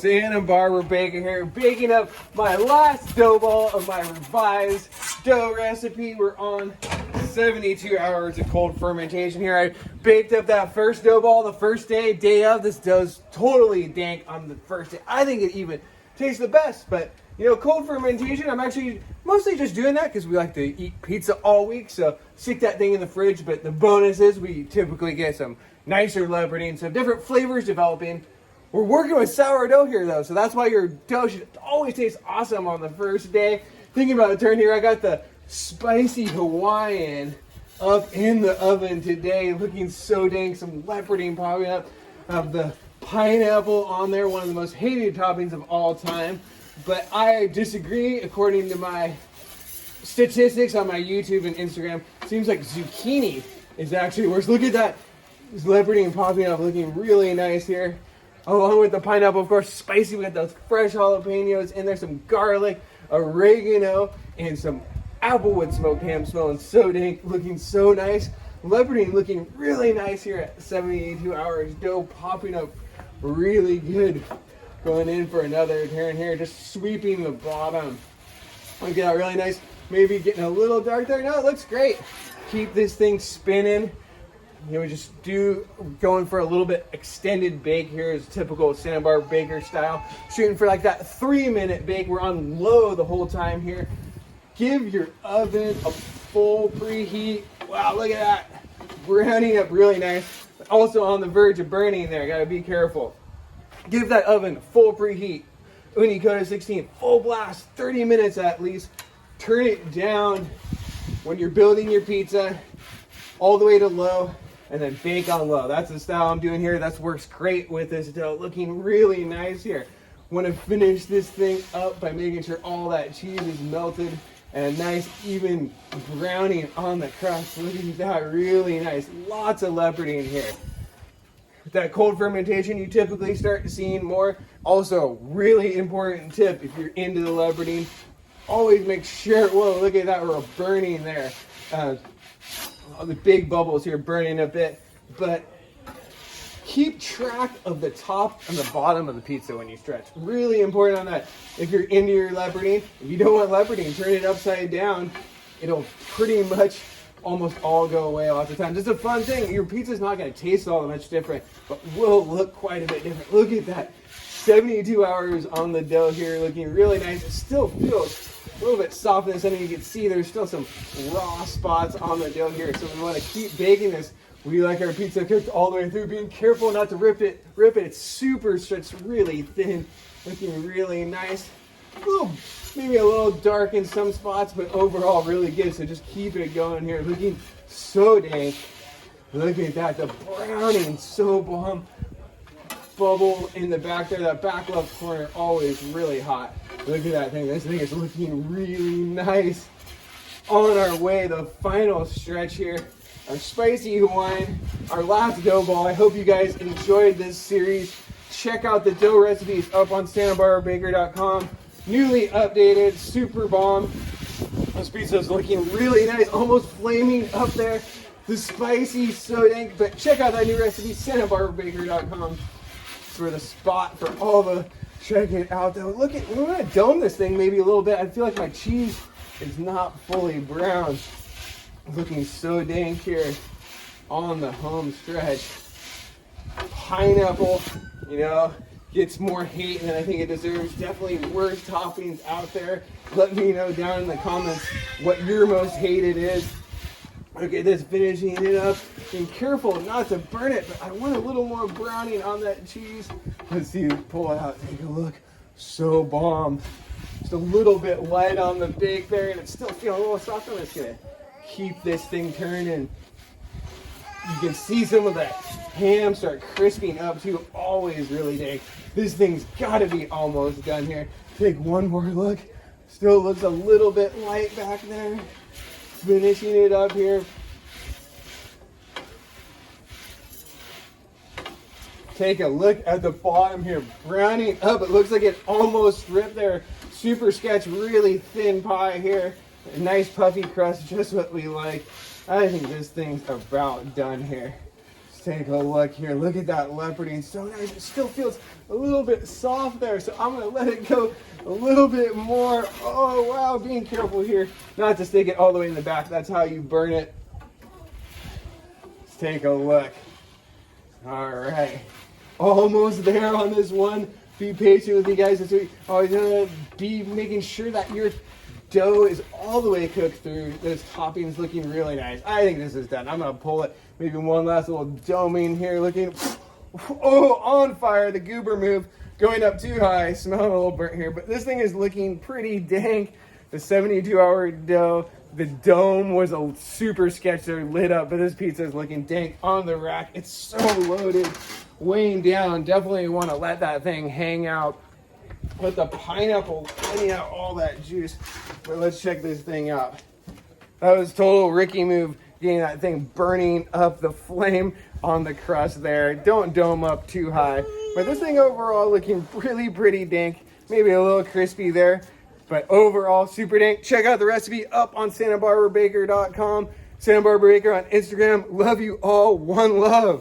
Santa Barbara Baker here, baking up my last dough ball of my revised dough recipe. We're on 72 hours of cold fermentation here. I baked up that first dough ball the first day of. This dough's totally dank on the first day. I think it even tastes the best, but you know, cold fermentation, I'm actually mostly just doing that because we like to eat pizza all week, so stick that thing in the fridge. But the bonus is we typically get some nicer leavening, some different flavors developing. We're working with sourdough here though, so that's why your dough should always taste awesome on the first day. Thinking about the turn here, I got the spicy Hawaiian up in the oven today, looking so dang, some leoparding popping up. Have the pineapple on there, one of the most hated toppings of all time. But I disagree. According to my statistics on my YouTube and Instagram, seems like zucchini is actually worse. Look at that, it's leoparding popping up, looking really nice here. Along with the pineapple, of course, spicy. We got those fresh jalapenos in there, some garlic, oregano, and some applewood smoked ham, smelling so dank, looking so nice. Leoparding looking really nice here at 72 hours. Dough popping up really good. Going in for another turn here, just sweeping the bottom. Look at that, really nice. Maybe getting a little dark there. No, it looks great. Keep this thing spinning. You know, we just going for a little bit extended bake here is typical Santa Barbara Baker style. Shooting for like that 3-minute bake. We're on low the whole time here. Give your oven a full preheat. Wow, look at that. Browning up really nice. Also on the verge of burning there. Gotta be careful. Give that oven full preheat. Ooni Koda 16, full blast, 30 minutes at least. Turn it down when you're building your pizza all the way to low, and then bake on low. That's the style I'm doing here. That works great with this dough. Looking really nice here. Want to finish this thing up by making sure all that cheese is melted and a nice even browning on the crust. Look at that, really nice. Lots of leoparding here. With that cold fermentation, you typically start seeing more. Also, really important tip if you're into the leoparding, always make sure, whoa, look at that, we're burning there. The big bubbles here burning a bit, but keep track of the top and the bottom of the pizza when you stretch. Really important on that. If you're into your leoparding, if you don't want leoparding, turn it upside down. It'll pretty much almost all go away lots of times. It's a fun thing. Your pizza's not going to taste all that much different, but will look quite a bit different. Look at that. 72 hours on the dough here, looking really nice. It still feels a little bit soft in the center. You can see there's still some raw spots on the dough here, so we want to keep baking this. We like our pizza cooked all the way through, being careful not to rip it. It's super stretched, really thin, looking really nice. Maybe a little dark in some spots, but overall really good. So just keep it going here, looking so dank. Look at that, the browning so bomb. Bubble in the back there, that back left corner, always really hot. Look at that thing. This thing is looking really nice. On our way, the final stretch here. Our spicy Hawaiian, our last dough ball. I hope you guys enjoyed this series. Check out the dough recipes up on santabarbarabaker.com. Newly updated, super bomb. This pizza is looking really nice, almost flaming up there. The spicy, so dank. But check out that new recipe, santabarbarabaker.com. For the spot for all the, check it out though. Look at, we're gonna dome this thing maybe a little bit. I feel like my cheese is not fully brown. Looking so dank here on the home stretch. Pineapple, you know, gets more hate than I think it deserves. Definitely worse toppings out there. Let me know down in the comments what your most hated is. Look at this, finishing it up. Being careful not to burn it, but I want a little more browning on that cheese. Let's see, pull it out, take a look. So bomb. Just a little bit light on the bake there, and it's still feeling a little soft. I'm just gonna keep this thing turning. You can see some of that ham start crisping up too. Always really dank. This thing's gotta be almost done here. Take one more look. Still looks a little bit light back there. Finishing it up here. Take a look at the bottom here, browning up. It looks like it almost ripped there. Super sketch, really thin pie here. A nice puffy crust, just what we like. I think this thing's about done here. Let's take a look here. Look at that leoparding. So nice. It still feels a little bit soft there. So I'm going to let it go a little bit more. Oh, wow. Being careful here not to stick it all the way in the back. That's how you burn it. Let's take a look. All right. Almost there on this one. Be patient with you guys this week. Always going to be making sure that your dough is all the way cooked through. Those toppings looking really nice. I think this is done. I'm going to pull it. Maybe one last little doming here looking, oh, on fire. The goober move going up too high. Smelling a little burnt here, but this thing is looking pretty dank. The 72-hour dough, the dome was a super sketch there, lit up, but this pizza is looking dank on the rack. It's so loaded, weighing down. Definitely want to let that thing hang out. Put the pineapple letting out all that juice. But let's check this thing out. That was total Ricky move. Getting that thing burning up the flame on the crust there. Don't dome up too high. But this thing overall looking really pretty dank. Maybe a little crispy there. But overall, super dank. Check out the recipe up on SantaBarbaraBaker.com. Santa Barbara Baker on Instagram. Love you all. One love.